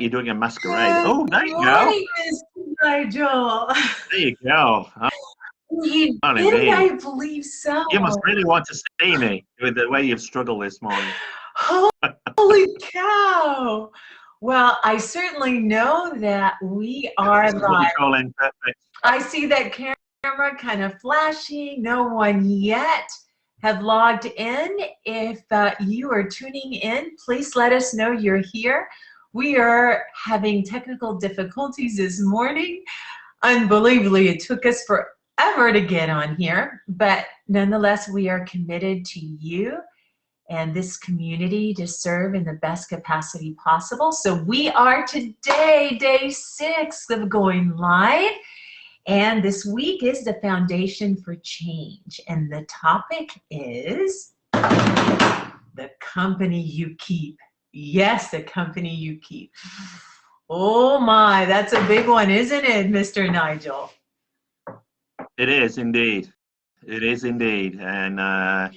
you're doing a masquerade. Good Oh, there you go. morning, Mr. Nigel. There you go. You Funny did, me. I believe so. You must really want to see me with the way you've struggled this morning. Holy cow. Well, I certainly know that we are This is what you live. call imperfect. I see that camera kind of flashing. No one yet have logged in. If you are tuning in, please let us know you're here. We are having technical difficulties this morning. Unbelievably, it took us forever to get on here, but nonetheless, we are committed to you and this community to serve in the best capacity possible. So we are today, day 6 of going live. And this week is the Foundation for Change. And the topic is the company you keep. Yes, the company you keep. Oh my, that's a big one, isn't it, Mr. Nigel? It is indeed. It is indeed. And I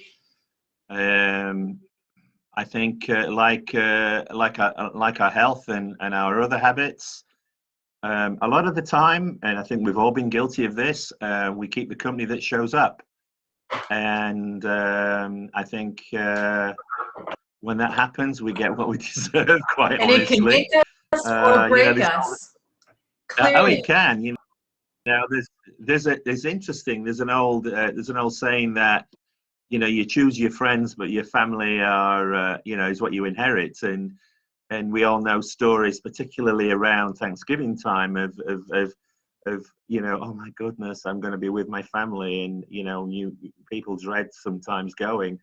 think like our health and our other habits, a lot of the time, and I think we've all been guilty of this, we keep the company that shows up. And I think when that happens, we get what we deserve, quite And honestly. it can make us or break us. Oh, it can. You know, there's interesting. There's an old saying that, you know, you choose your friends, but your family are, you know, is what you inherit. And we all know stories, particularly around Thanksgiving time, of you know, oh my goodness, I'm going to be with my family, and you know, people dread sometimes going.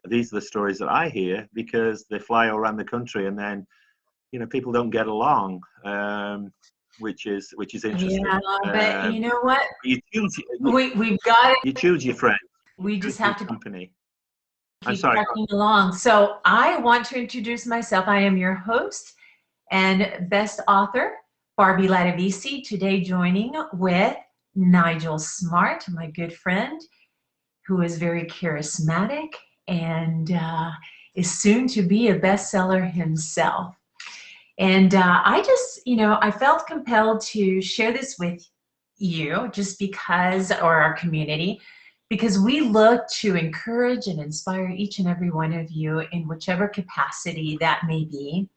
These are the stories that I hear because they fly all around the country, and then, you know, people don't get along, which is interesting. Yeah, but you know what? You choose, We've got it. you choose your friends. We just have to company. keep trucking along. So I want to introduce myself. I am your host and best author, Barbie Latavisi, today joining with Nigel Smart, my good friend, who is very charismatic and is soon to be a bestseller himself. And I just, you know, I felt compelled to share this with you just because, or our community, because we look to encourage and inspire each and every one of you in whichever capacity that may be.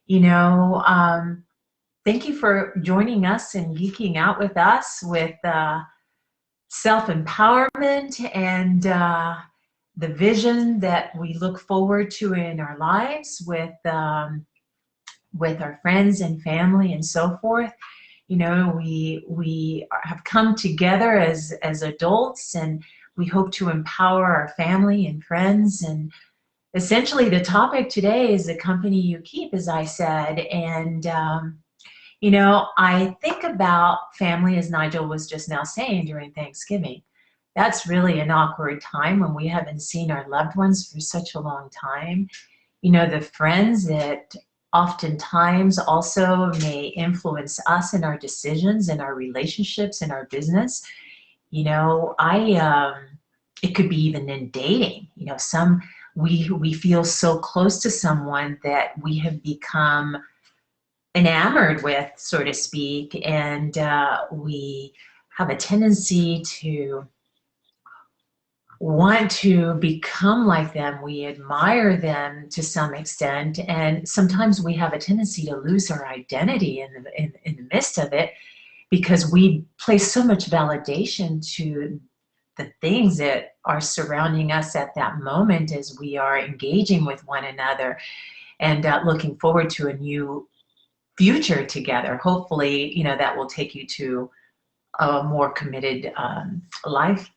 You know, thank you for joining us and geeking out with us with self-empowerment and the vision that we look forward to in our lives with our friends and family and so forth. You know, we have come together as adults, and we hope to empower our family and friends. And essentially the topic today is the company you keep, as I said. And you know, I think about family, as Nigel was just now saying, during Thanksgiving. That's really an awkward time when we haven't seen our loved ones for such a long time. You know, the friends that oftentimes also may influence us in our decisions, in our relationships, in our business. You know, it could be even in dating. You know, we feel so close to someone that we have become enamored with, so to speak, and we have a tendency to want to become like them. We admire them to some extent, and sometimes we have a tendency to lose our identity in the midst of it, because we place so much validation to the things that are surrounding us at that moment as we are engaging with one another and looking forward to a new future together. Hopefully, you know, that will take you to a more committed life.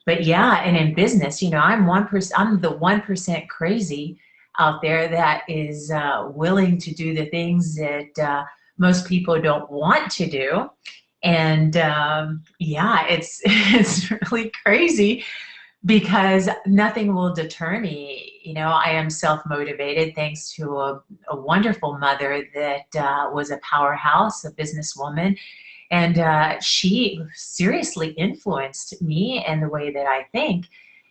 But yeah, and in business, you know, I'm the 1% crazy out there that is willing to do the things that most people don't want to do. And yeah, it's really crazy, because nothing will deter me. You know, I am self-motivated thanks to a wonderful mother that was a powerhouse, a businesswoman. And she seriously influenced me and the way that I think.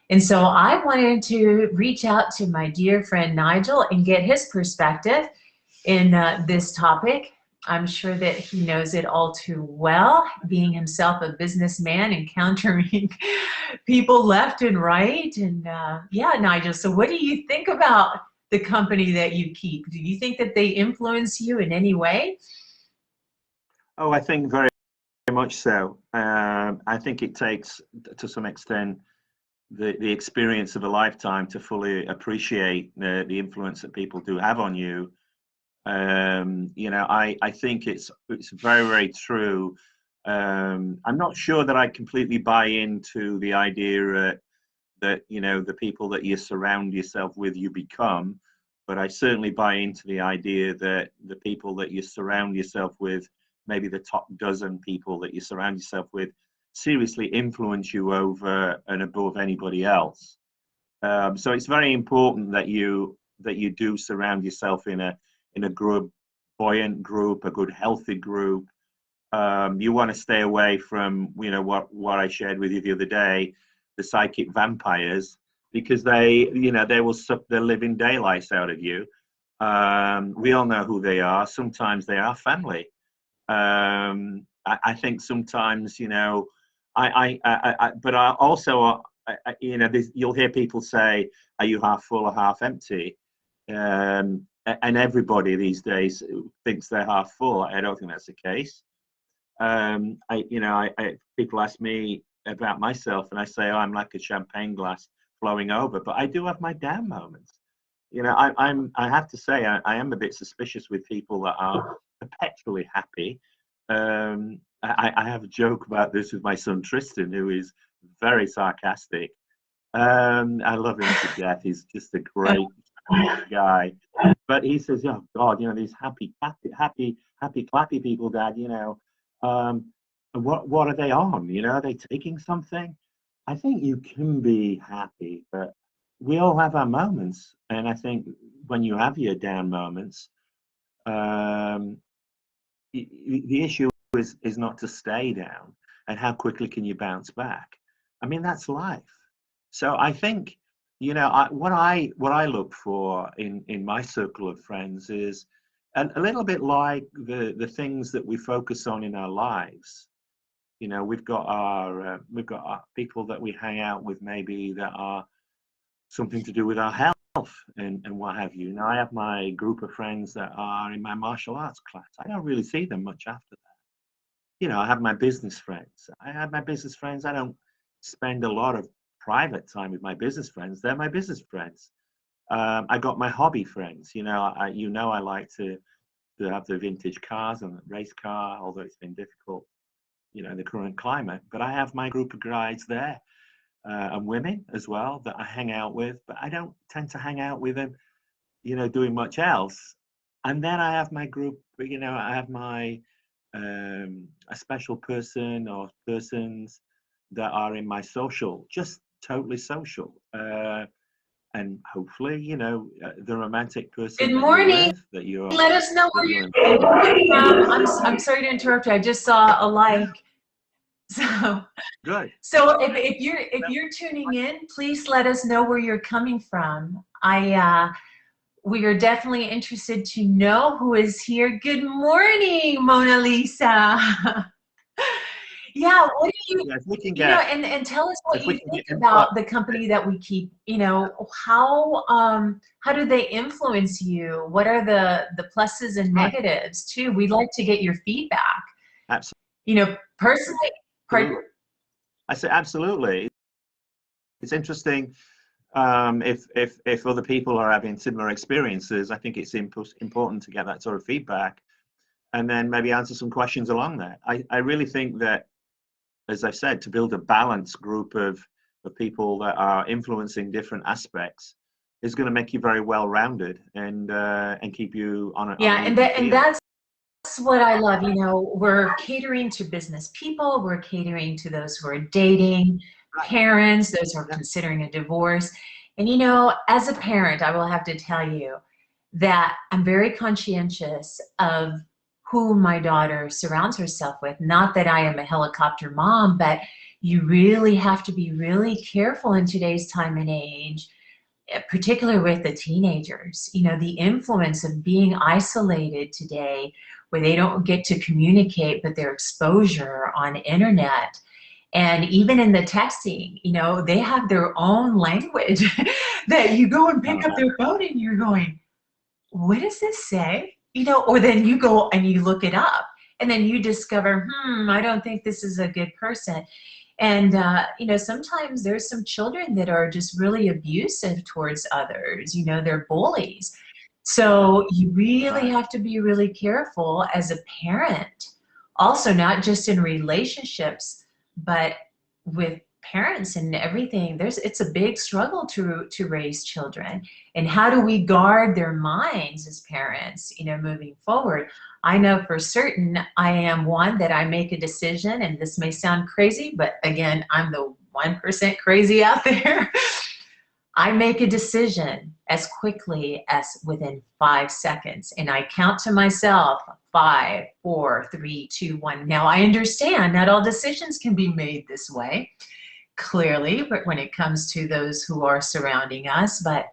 And so I wanted to reach out to my dear friend Nigel and get his perspective. in this topic. I'm sure that he knows it all too well, being himself a businessman, encountering people left and right. And yeah, Nigel, so what do you think about the company that you keep? Do you think that they influence you in any way? Oh, I think very much so. I think it takes, to some extent, the experience of a lifetime to fully appreciate the influence that people do have on you. I think it's very, very true. I'm not sure that I completely buy into the idea that the people that you surround yourself with you become, but I certainly buy into the idea that the people that you surround yourself with, maybe the top dozen people that you surround yourself with, seriously influence you over and above anybody else. So it's very important that you do surround yourself in a good, buoyant group, a good, healthy group. You want to stay away from what I shared with you the other day, the psychic vampires, because they will suck the living daylights out of you. We all know who they are. Sometimes they are family. I think sometimes but I also you'll hear people say, "Are you half full or half empty?" And everybody these days thinks they're half full. I don't think that's the case. People ask me about myself, and I say, "Oh, I'm like a champagne glass flowing over," but I do have my down moments. I have to say, I am a bit suspicious with people that are perpetually happy. I have a joke about this with my son Tristan, who is very sarcastic. I love him to death. He's just a great guy. But he says, "Oh God, these happy, clappy people, Dad. What are they on? Are they taking something?" I think you can be happy, but we all have our moments, and I think when you have your down moments, the issue is not to stay down, and how quickly can you bounce back. I mean, that's life. So I think what I look for in my circle of friends is a little bit like the things that we focus on in our lives. We've got our people that we hang out with, maybe that are something to do with our health and what have you. Now, I have my group of friends that are in my martial arts class. I don't really see them much after that. I have my business friends. I don't spend a lot of private time with my business friends. They're my business friends. I got my hobby friends. I like to have the vintage cars and the race car, although it's been difficult, in the current climate. But I have my group of guides there. And women as well that I hang out with, but I don't tend to hang out with them, doing much else. And then I have my group, I have my a special person or persons that are in my social, just totally social. And hopefully, the romantic person Good that morning. you're with, Let us know where you're coming from. I'm sorry to interrupt you. I just saw a like. So good. So if you're tuning in, please let us know where you're coming from. We are definitely interested to know who is here. Good morning, Mona Lisa. Yeah, what do you, and tell us what you think about the company that we keep. How do they influence you? What are the pluses and negatives too? We'd like to get your feedback. Absolutely. Personally, I say absolutely. It's interesting. If other people are having similar experiences, I think it's important to get that sort of feedback, and then maybe answer some questions along that. I really think that, as I've said, to build a balanced group of people that are influencing different aspects is going to make you very well-rounded and keep you on a and that's what I love. We're catering to business people. We're catering to those who are dating, parents, those who are considering a divorce. And as a parent, I will have to tell you that I'm very conscientious of who my daughter surrounds herself with. Not that I am a helicopter mom, but you really have to be really careful in today's time and age particularly with the teenagers, you know, the influence of being isolated today, where they don't get to communicate, but their exposure on internet. And even in the texting, you know, they have their own language that you go and pick up their phone and you're going, what does this say? You know, or then you go and you look it up and then you discover, I don't think this is a good person. And, you know, sometimes there's some children that are just really abusive towards others, you know, they're bullies. So you really have to be really careful as a parent, also not just in relationships, but with parents and everything. It's a big struggle to raise children. And how do we guard their minds as parents, you know, moving forward? I know for certain I am one that I make a decision, and this may sound crazy, but again, I'm the 1% crazy out there. I make a decision as quickly as within 5 seconds, and I count to myself 5, 4, 3, 2, 1. Now I understand not all decisions can be made this way, clearly, but when it comes to those who are surrounding us. But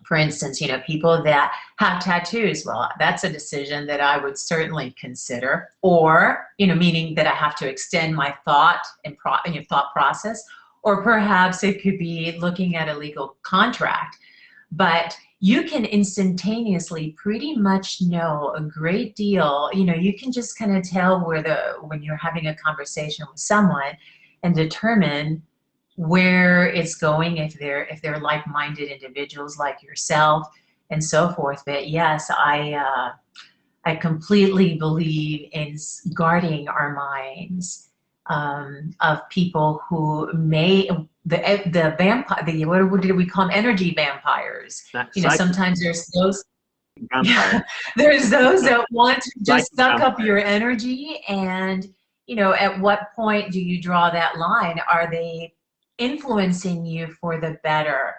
for instance, you know, people that have tattoos, well, that's a decision that I would certainly consider. Or, you know, meaning that I have to extend my thought and thought process. Or perhaps it could be looking at a legal contract. But you can instantaneously pretty much know a great deal. You know, you can just kind of tell when you're having a conversation with someone and determine where it's going, if they're like-minded individuals like yourself and so forth. But yes, I completely believe in guarding our minds of people who may the vampire, what did we call them, energy vampires. That's you know, sometimes there's those vampire. there's those that want to just suck up your energy. And you know, at what point do you draw that line? Are they influencing you for the better?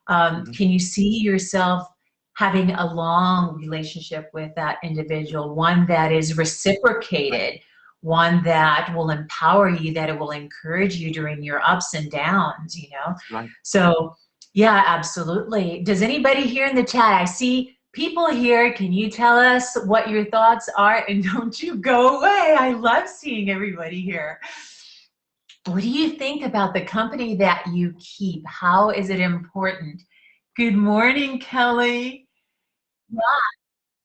Can you see yourself having a long relationship with that individual, one that is reciprocated, one that will empower you, that it will encourage you during your ups and downs, you know? Right. So yeah, absolutely. Does anybody here in the chat, I see people here, can you tell us what your thoughts are? And don't you go away. I love seeing everybody here. What do you think about the company that you keep? How is it important? Good morning, Kelly.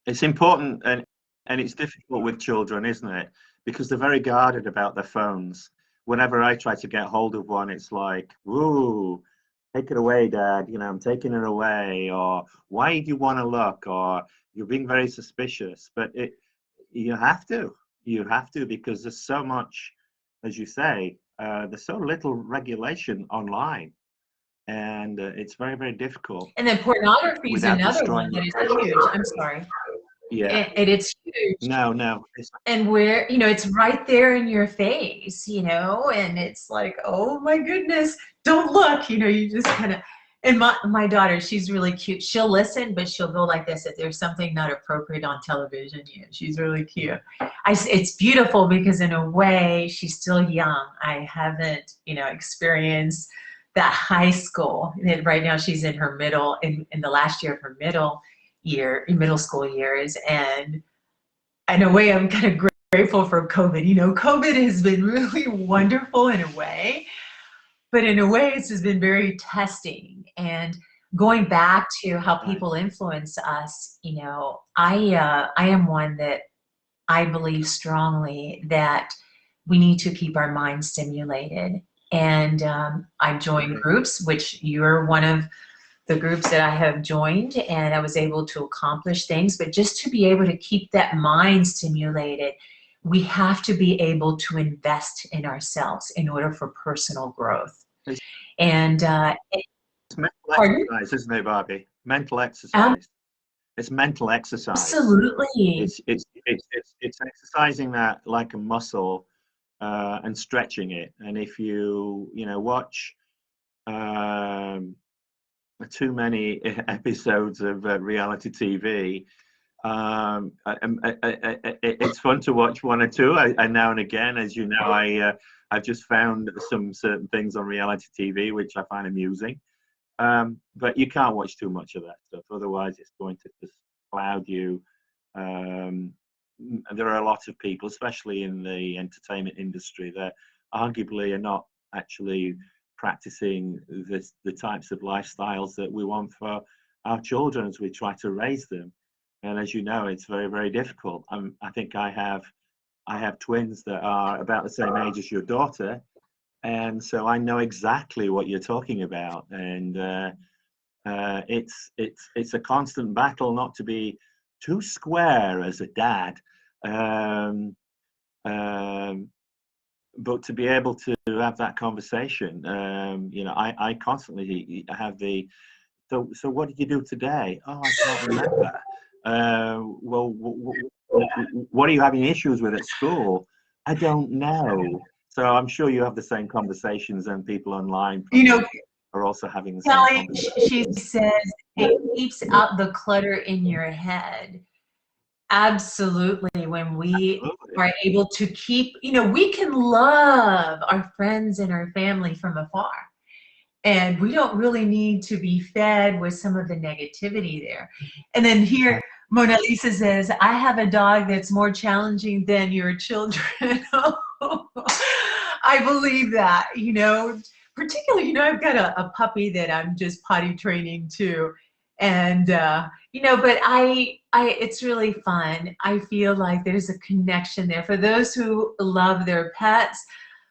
It's important, and it's difficult with children, isn't it? Because they're very guarded about their phones. Whenever I try to get hold of one, it's like, "Woo, take it away, Dad. You know, I'm taking it away." Or, "Why do you want to look?" Or, "You're being very suspicious." But you have to, because there's so much, as you say, there's so little regulation online, and it's very, very difficult. And then pornography is another destroying one that is the huge. I'm sorry. Yeah. And it's huge. No. And where, you know, it's right there in your face, you know, and it's like, oh my goodness, don't look, you know, you just kind of, and my daughter, she's really cute. She'll listen, but she'll go like this if there's something not appropriate on television. Yeah, she's really cute. It's beautiful because in a way, she's still young. I haven't, you know, experienced that high school. And right now she's in her in the last year of her middle school years. And in a way, I'm kind of grateful for COVID. You know, COVID has been really wonderful in a way, but in a way, it's just been very testing. And going back to how people influence us, you know, I am one that I believe strongly that we need to keep our minds stimulated. And I join groups, which you're one of the groups that I have joined, and I was able to accomplish things. But just to be able to keep that mind stimulated, we have to be able to invest in ourselves in order for personal growth. And it's mental exercise, isn't it, Barbie? Mental exercise. It's mental exercise. Absolutely. It's exercising that like a muscle and stretching it. And if you watch too many episodes of reality TV, it's fun to watch one or two. And now and again, as you know, I've just found some certain things on reality TV which I find amusing. But you can't watch too much of that stuff, otherwise it's going to just cloud you. There are a lot of people, especially in the entertainment industry, that arguably are not actually practicing the types of lifestyles that we want for our children as we try to raise them. And as you know, it's very, very difficult. I think I have twins that are about the same age as your daughter, and so I know exactly what you're talking about. And it's a constant battle not to be too square as a dad, but to be able to have that conversation. I constantly have the, so what did you do today? Oh, I can't remember. Well, what are you having issues with at school? I don't know. So I'm sure you have the same conversations, and people online are also having the same Kelly, conversations. she says it keeps out the clutter in your head. Absolutely. When we are able to keep, we can love our friends and our family from afar. And we don't really need to be fed with some of the negativity there. And then here, Mona Lisa says, I have a dog that's more challenging than your children. I believe that, particularly, I've got a puppy that I'm just potty training too. And, but it's really fun. I feel like there's a connection there. For those who love their pets,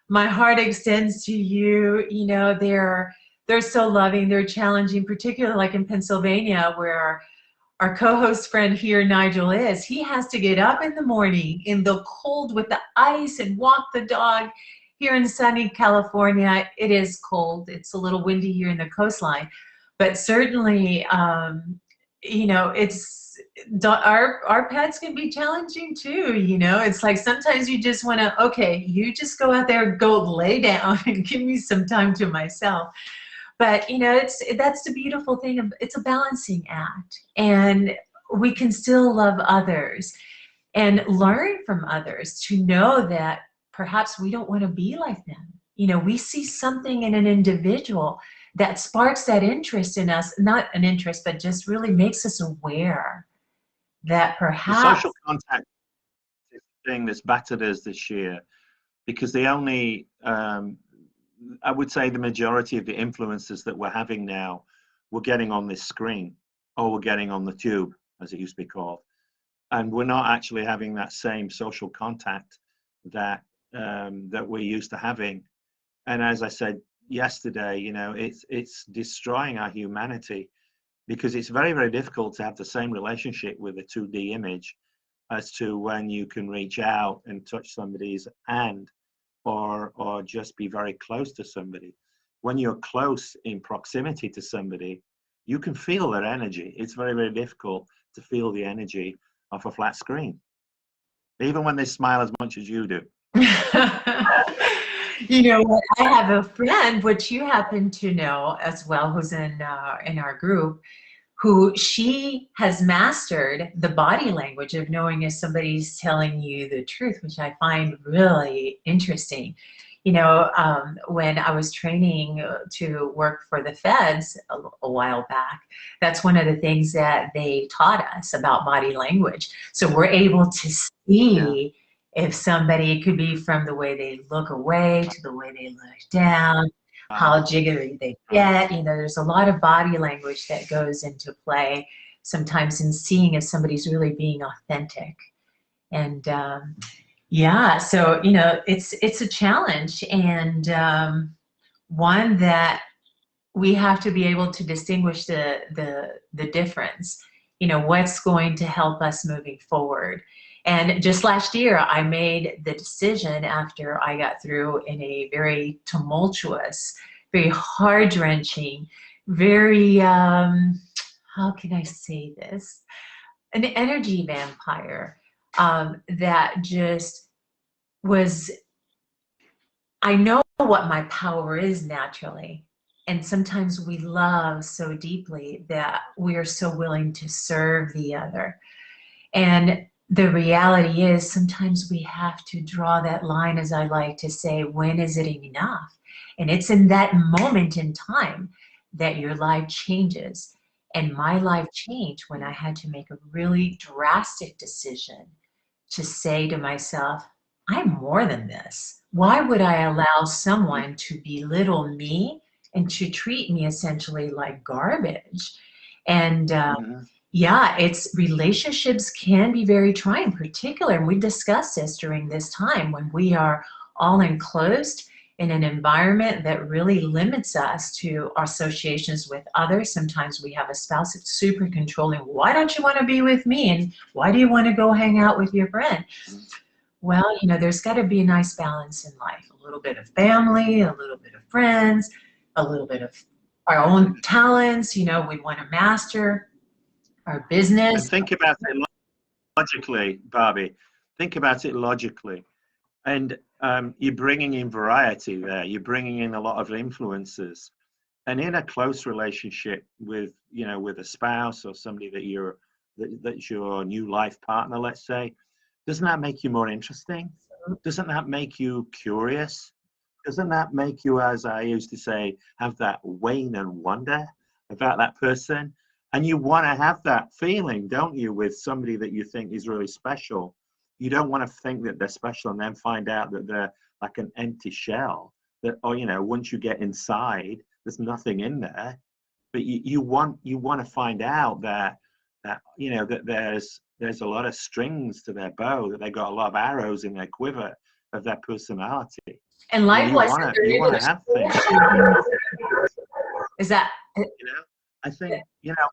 my heart extends to you. They're so loving, they're challenging, particularly like in Pennsylvania, where our co-host friend here, Nigel, is. He has to get up in the morning in the cold with the ice and walk the dog. Here in sunny California, it is cold. It's a little windy here in the coastline. But certainly, our pets can be challenging too. It's like sometimes you just want to, okay, you just go out there, go lay down and give me some time to myself. But, that's the beautiful thing. It's a balancing act, and we can still love others and learn from others to know that perhaps we don't want to be like them. We see something in an individual that sparks that interest in us, not an interest, but just really makes us aware that perhaps the social contact is the thing that's battered us this year, because the only, I would say the majority of the influences that we're having now, we're getting on this screen, or we're getting on the tube, as it used to be called. And we're not actually having that same social contact that we're used to having. And as I said yesterday, it's destroying our humanity, because it's very, very difficult to have the same relationship with a 2D image as to when you can reach out and touch somebody's hand, or just be very close to somebody. When you're close in proximity to somebody, you can feel their energy. It's very, very difficult to feel the energy of a flat screen, even when they smile as much as you do. What? I have a friend, which you happen to know as well, who's in our group, who she has mastered the body language of knowing if somebody's telling you the truth, which I find really interesting. When I was training to work for the feds a while back, that's one of the things that they taught us about body language. So we're able to see if somebody, could be from the way they look away to the way they look down, how jiggery they get. There's a lot of body language that goes into play sometimes in seeing if somebody's really being authentic. And so it's a challenge, and one that we have to be able to distinguish the difference. What's going to help us moving forward. And just last year, I made the decision, after I got through in a very tumultuous, very heart-wrenching, very, how can I say this? An energy vampire that just was, I know what my power is naturally. And sometimes we love so deeply that we are so willing to serve the other. And the reality is, sometimes we have to draw that line, as I like to say, when is it enough? And it's in that moment in time that your life changes. And my life changed when I had to make a really drastic decision to say to myself, I'm more than this. Why would I allow someone to belittle me and to treat me essentially like garbage? And yeah, it's relationships can be very trying, particular, and we discussed this during this time when we are all enclosed in an environment that really limits us to our associations with others. Sometimes we have a spouse that's super controlling. Why don't you want to be with me? And why do you want to go hang out with your friend? Well, you know, there's got to be a nice balance in life. A little bit of family, a little bit of friends, a little bit of our own talents. You know, we want to master our business. And think about it logically, Barbie. Think about it logically. And you're bringing in variety there. You're bringing in a lot of influences. And in a close relationship with, you know, with a spouse or somebody that's your new life partner, let's say, doesn't that make you more interesting? Doesn't that make you curious? Doesn't that make you, as I used to say, have that wane and wonder about that person? And you want to have that feeling, don't you, with somebody that you think is really special. You don't want to think that they're special and then find out that they're like an empty shell. That, or, you know, once you get inside, there's nothing in there. But you want to find out that you know, that there's a lot of strings to their bow, that they got a lot of arrows in their quiver of their personality. And likewise, you want to have things. Is that, you know, I think, you know,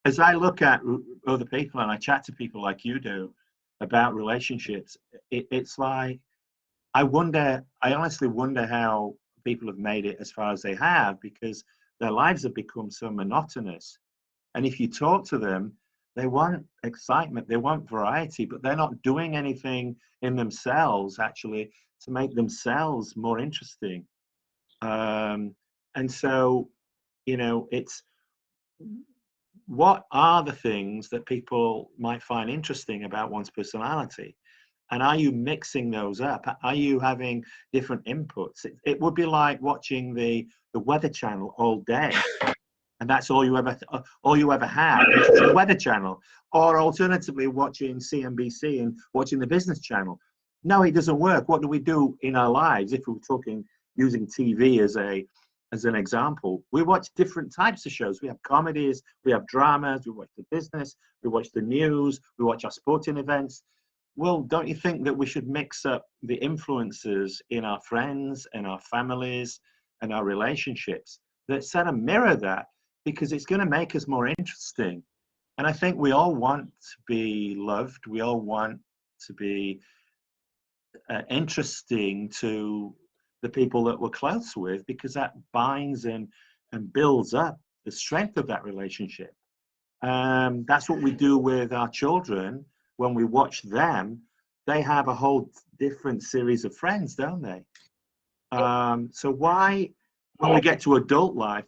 as I look at other people and I chat to people like you do about relationships, it's like, I honestly wonder how people have made it as far as they have, because their lives have become so monotonous. And if you talk to them, they want excitement, they want variety, but they're not doing anything in themselves actually to make themselves more interesting. And so, you know, it's, what are the things that people might find interesting about one's personality? And are you mixing those up? Are you having different inputs? It would be like watching the Weather Channel all day. And that's all you ever have, which is the Weather Channel. Or alternatively, watching CNBC and watching the Business Channel. No, it doesn't work. What do we do in our lives? If we're talking using TV as an example, we watch different types of shows. We have comedies, we have dramas, we watch the business, we watch the news, we watch our sporting events. Well, don't you think that we should mix up the influences in our friends and our families and our relationships that sort of mirror that? Because it's going to make us more interesting. And I think we all want to be loved. We all want to be interesting to the people that we're close with, because that binds and builds up the strength of that relationship. That's what we do with our children. When we watch them, they have a whole different series of friends, don't they? So why, when we get to adult life,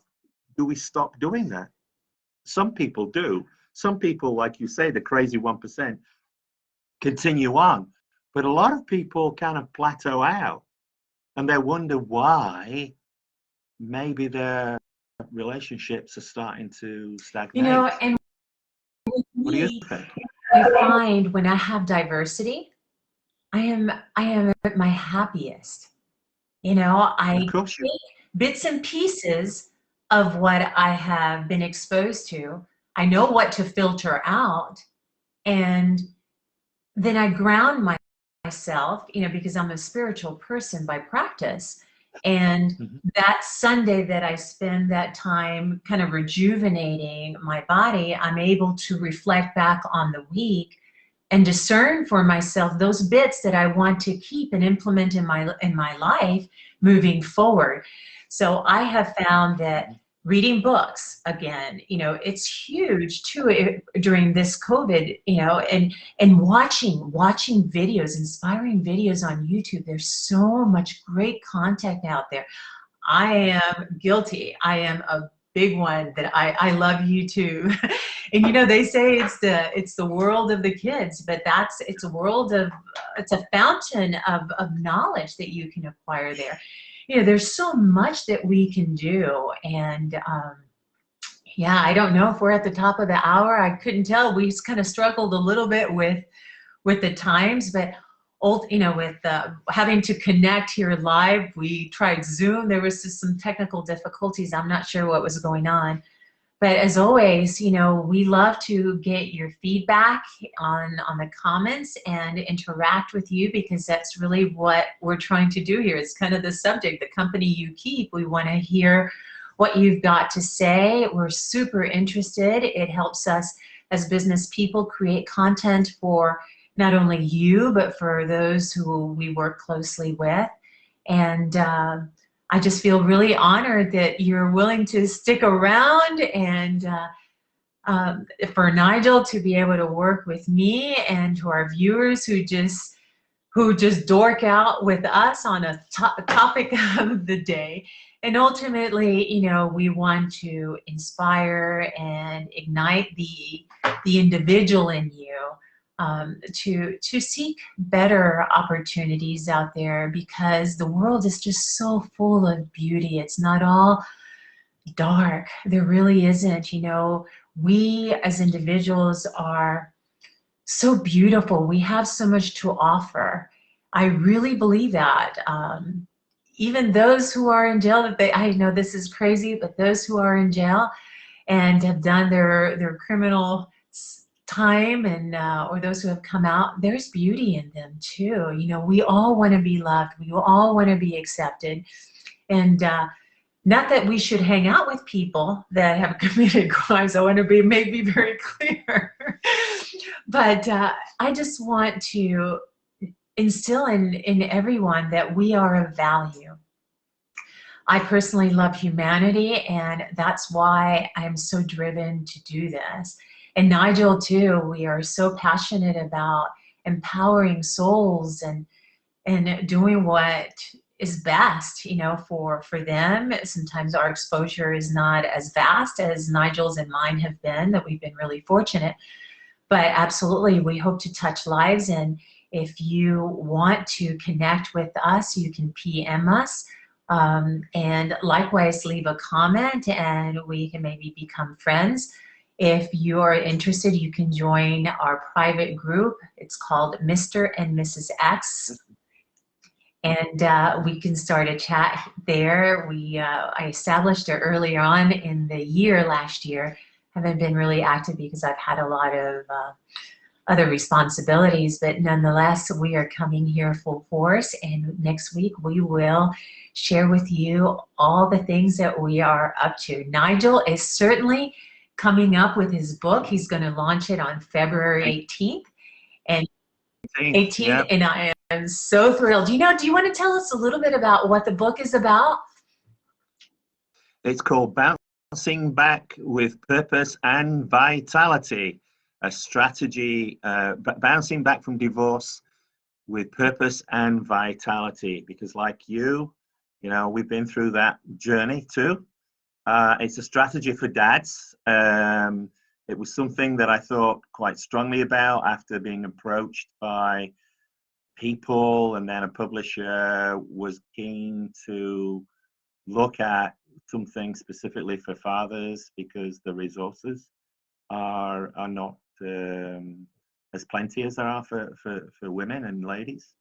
do we stop doing that? Some people do. Some people, like you say, the crazy 1%, continue on. But a lot of people kind of plateau out, and they wonder why maybe their relationships are starting to stagnate. you know, and what do you think? I find when I have diversity, I am at my happiest. You know, I take bits and pieces of what I have been exposed to. I know what to filter out, and then I ground myself, you know, because I'm a spiritual person by practice. And that Sunday that I spend that time kind of rejuvenating my body, I'm able to reflect back on the week and discern for myself those bits that I want to keep and implement in my life moving forward. So I have found that reading books, again, you know, it's huge too during this COVID, you know, and watching videos, inspiring videos on YouTube. There's so much great content out there. I am guilty. I am a big one that I love YouTube. And you know, they say it's the world of the kids, but it's a fountain of knowledge that you can acquire there. you know, there's so much that we can do. And yeah, I don't know if we're at the top of the hour. I couldn't tell. We kind of struggled a little bit with the times, but you know, with having to connect here live, we tried Zoom. There was just some technical difficulties. I'm not sure what was going on. But as always, you know, we love to get your feedback on the comments and interact with you, because that's really what we're trying to do here. It's kind of the subject, the company you keep. We want to hear what you've got to say. We're super interested. It helps us as business people create content for not only you, but for those who we work closely with. And I just feel really honored that you're willing to stick around, and for Nigel to be able to work with me, and to our viewers who just dork out with us on a topic of the day. And ultimately, you know, we want to inspire and ignite the individual in you, to seek better opportunities out there, because the world is just so full of beauty. It's not all dark. There really isn't. You know, we as individuals are so beautiful. We have so much to offer. I really believe that. Even those who are in jail, I know this is crazy, but those who are in jail and have done their criminal time, and or those who have come out, there's beauty in them too. You know, we all want to be loved. We all want to be accepted. And not that we should hang out with people that have committed crimes. I want to make me very clear. But I just want to instill in everyone that we are of value. I personally love humanity, and that's why I'm so driven to do this. And Nigel too, we are so passionate about empowering souls and doing what is best, you know, for them. Sometimes our exposure is not as vast as Nigel's and mine have been, that we've been really fortunate. But absolutely, we hope to touch lives. And if you want to connect with us, you can PM us. And likewise, leave a comment and we can maybe become friends. If you're interested, you can join our private group. It's called Mr. and Mrs. X. And we can start a chat there. I established it earlier on in the year last year. Haven't been really active because I've had a lot of other responsibilities, but nonetheless, we are coming here full force. And next week we will share with you all the things that we are up to. Nigel is certainly coming up with his book. He's going to launch it on February 18th. And 18th, yep. And I am so thrilled. Do you want to tell us a little bit about what the book is about? It's called Bouncing Back with Purpose and Vitality, a strategy, bouncing back from divorce with purpose and vitality. Because like you know, we've been through that journey too. It's a strategy for dads. It was something that I thought quite strongly about after being approached by people, and then a publisher was keen to look at something specifically for fathers, because the resources are not as plenty as there are for women and ladies.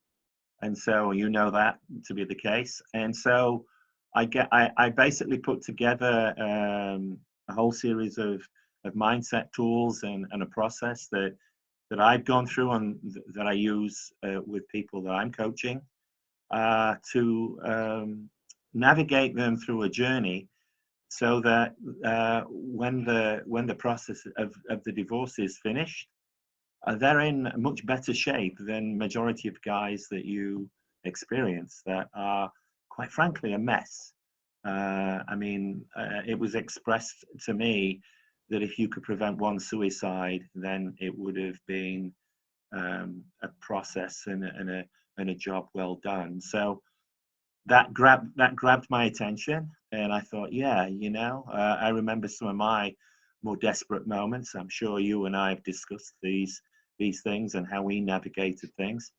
And so you know that to be the case. And so I basically put together a whole series of mindset tools and a process that I've gone through and that I use with people that I'm coaching to navigate them through a journey, so that when the process of the divorce is finished, they're in much better shape than majority of guys that you experience that are, quite frankly, a mess. I mean, it was expressed to me that if you could prevent one suicide, then it would have been a process and a job well done. So that grabbed my attention, and I thought, yeah, you know, I remember some of my more desperate moments. I'm sure you and I have discussed these things and how we navigated things.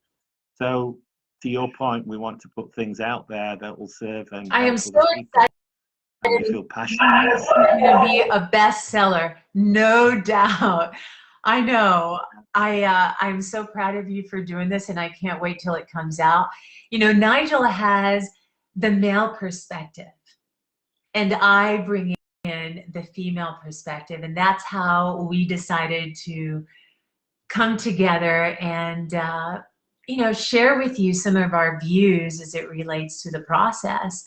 So to your point, we want to put things out there that will serve and I am help so other people. excited. And we feel passionate. It's going to be a bestseller, no doubt. I know. I'm so proud of you for doing this, and I can't wait till it comes out. You know, Nigel has the male perspective, and I bring in the female perspective, and that's how we decided to come together and you know, share with you some of our views as it relates to the process.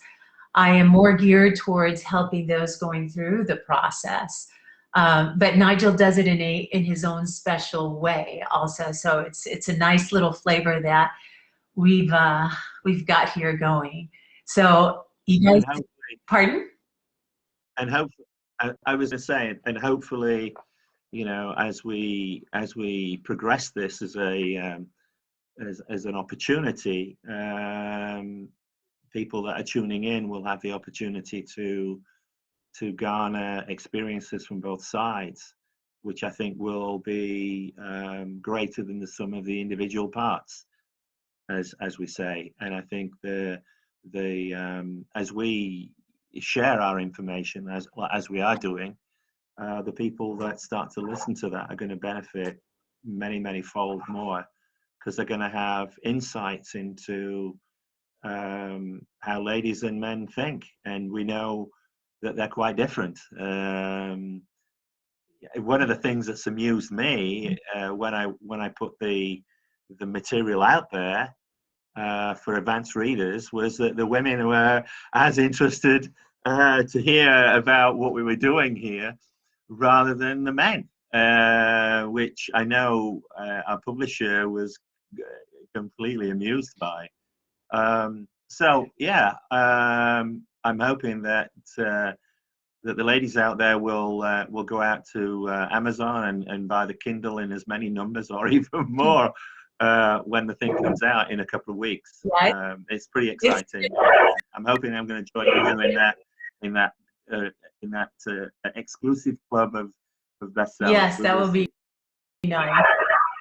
I am more geared towards helping those going through the process. But Nigel does it in his own special way also. So it's a nice little flavor that we've got here going. So you guys, pardon? And hope, I was going to say, and hopefully, you know, as we progress this as a as an opportunity, people that are tuning in will have the opportunity to garner experiences from both sides, which I think will be greater than the sum of the individual parts, as we say. And I think as we share our information, as we are doing, the people that start to listen to that are going to benefit many fold more, because they're going to have insights into how ladies and men think, and we know that they're quite different. One of the things that's amused me when I put the material out there for advanced readers was that the women were as interested to hear about what we were doing here rather than the men, which I know our publisher was completely amused by. So yeah, I'm hoping that that the ladies out there will go out to Amazon and buy the Kindle in as many numbers or even more when the thing comes out in a couple of weeks. Right. It's pretty exciting. I'm hoping I'm going to join you in that exclusive club of bestsellers. Yes, that will be nice.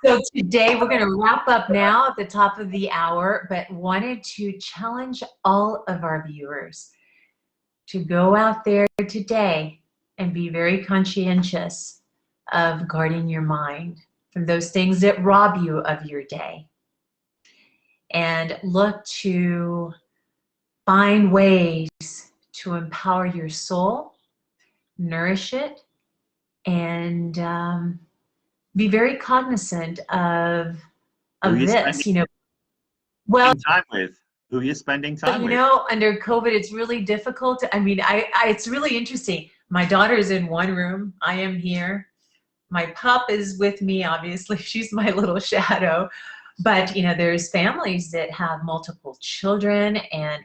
So today we're going to wrap up now at the top of the hour, but wanted to challenge all of our viewers to go out there today and be very conscientious of guarding your mind from those things that rob you of your day, and look to find ways to empower your soul, nourish it, and be very cognizant of this, you know. Well, time with who you're spending time with. You know, under COVID, it's really difficult. I mean, it's really interesting. My daughter's in one room. I am here. My pup is with me, obviously. She's my little shadow. But, you know, there's families that have multiple children, and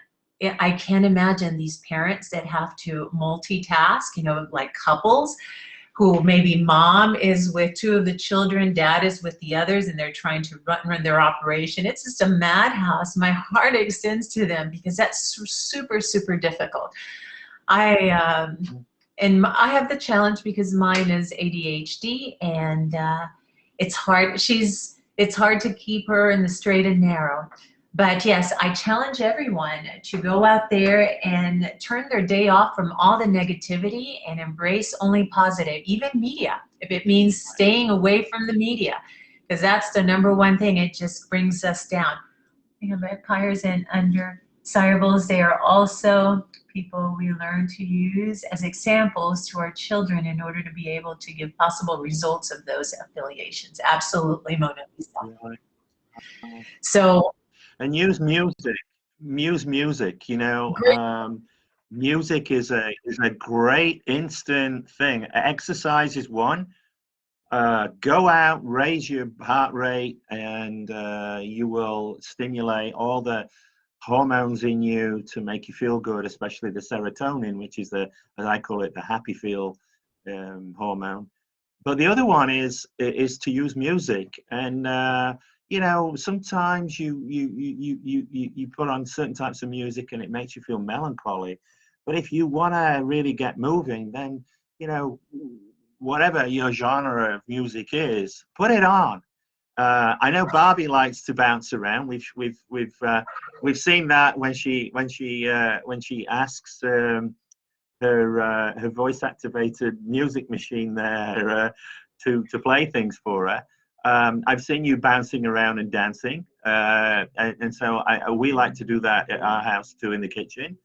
I can't imagine these parents that have to multitask, you know, like couples who maybe mom is with two of the children, dad is with the others, and they're trying to run their operation. It's just a madhouse. My heart extends to them because that's super difficult. And I have the challenge because mine is ADHD, and it's hard. It's hard to keep her in the straight and narrow. But yes, I challenge everyone to go out there and turn their day off from all the negativity and embrace only positive, even media, if it means staying away from the media, because that's the #1 thing. It just brings us down. You know, vampires and undesirables, they are also people we learn to use as examples to our children in order to be able to give possible results of those affiliations. Absolutely, Mona Lisa. So, and use music, you know. Music is a great instant thing. Exercise is one. Go out, raise your heart rate, and you will stimulate all the hormones in you to make you feel good, especially the serotonin, which is as I call it, the happy feel hormone. But the other one is to use music, and you know, sometimes you put on certain types of music and it makes you feel melancholy. But if you want to really get moving, then, you know, whatever your genre of music is, put it on I know Barbie likes to bounce around. We've seen that when she asks her voice activated music machine there to play things for her. I've seen you bouncing around and dancing, and so we like to do that at our house too in the kitchen.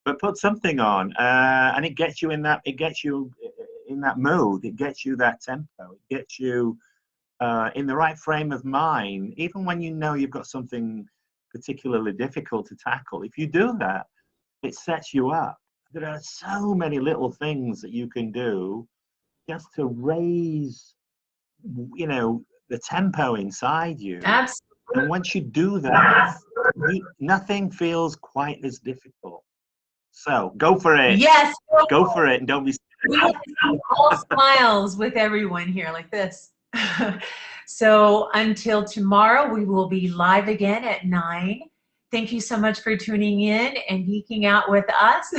But put something on, and it gets you in that. It gets you in that mood. It gets you that tempo. It gets you in the right frame of mind. Even when you know you've got something particularly difficult to tackle, if you do that, it sets you up. There are so many little things that you can do just to raise, the tempo inside you. Absolutely. And once you do that, nothing feels quite as difficult. So go for it. Yes. Go for it, and don't be scared. All smiles with everyone here like this. So until tomorrow, we will be live again at 9. Thank you so much for tuning in and geeking out with us.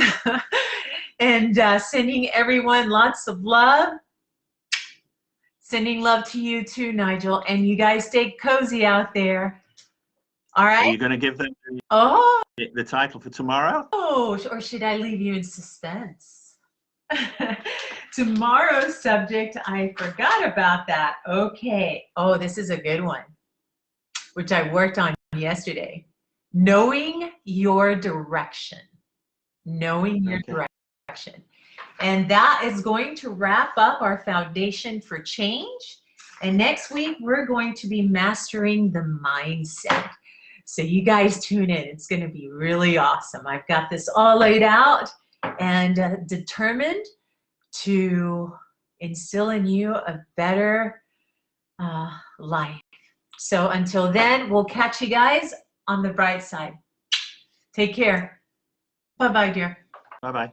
And sending everyone lots of love. Sending love to you too, Nigel. And you guys stay cozy out there. All right? Are you going to give them the title for tomorrow? Oh, or should I leave you in suspense? Tomorrow's subject, I forgot about that. Okay. Oh, this is a good one, which I worked on yesterday. Knowing your direction. Knowing your direction. And that is going to wrap up our foundation for change. And next week, we're going to be mastering the mindset. So you guys tune in. It's going to be really awesome. I've got this all laid out and determined to instill in you a better life. So until then, we'll catch you guys on the bright side. Take care. Bye-bye, dear. Bye-bye.